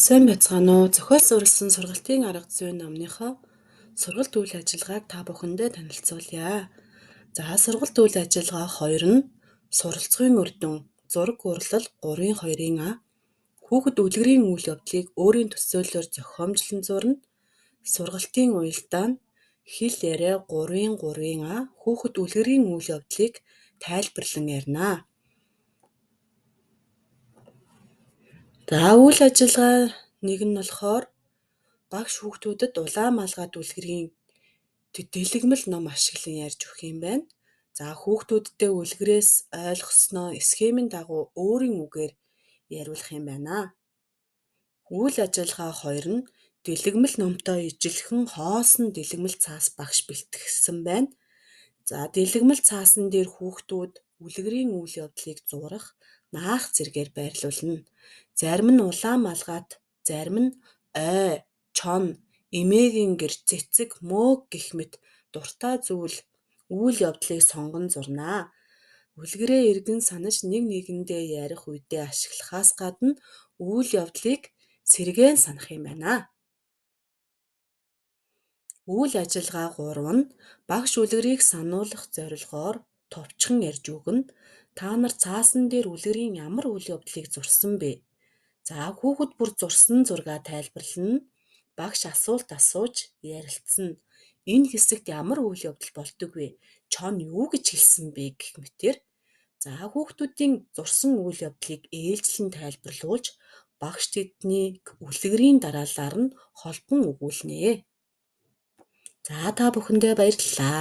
Сайн байцгаана уу? Зохиол сурласан сургалтын арга зүйн номныхоо сургалт үйл ажиллагааг та бүхэндээ танилцуулъя. За сургалт үйл ажиллагаа 2 нь суралцгын үр дүн, зураг урлал 3-2-ын А, хүүхэд үлгэрийн үйл явдлыг өөрийн төсөөллөөр зохиомжлон зурна, сургалтын уялдаа нь хэл яриа 3-3-ын А, хүүхэд үлгэрийн үйл явдлыг тайлбарлан ярина. За үйл ажиллагаа нэг нь болохоор багш хүүхдүүдэд улаан малгай дүлгэрийн дэлгэмэл ном ашиглан ярьж өгөх юм байна. За хүүхдүүддээ үлгэрээс ойлгосноо схемийн дагуу өөрийн үгээр яриулах юм байна. Үйл ажиллагаа 2 нь дэлгэмэл номтой ижилхэн хоосон дэлгэмэл цаас багш бэлтгэсэн байна. За дэлгэмэл цаасан дээр хүүхдүүд үлгэрийн үйл явдлыг зурах наах зэргээр байрлуулна. Зарим нь улаан малгайт, зарим нь ой, чон, эмээгийн гэр, цэцэг, мөөг гэх мэт дуртай зүйл үйл явдлыг сонгон зурнаа. Үлгэрээ эргэн санаж нэг нэгэндээ ярих үедээ ашиглахаас гадна үйл явдлыг сэргээн санах юм байна. Үйл ажиллагаа 3 нь багш үлгэрийг сануулгах зорилгоор товчхон ярьж өгнө. Та нар цаасан дээр үлгэрийн ямар үйл явдлыг зурсан бэ? За хүүхэд бүр зурсан зургаа тайлбарлана. Багш асуулт асууж ярилцсан. Энэ хэсэгт ямар үйл явдал болдог вэ? Чон юу гэж хэлсэн бэ гэх мэтэр. За хүүхдүүдийн зурсан үйл явдлыг ээлжлэн тайлбарлуулж багш тэднийг үлгэрийн дараалалаар нь холбон өгүүлнэ. За та бүхэндээ баярлалаа.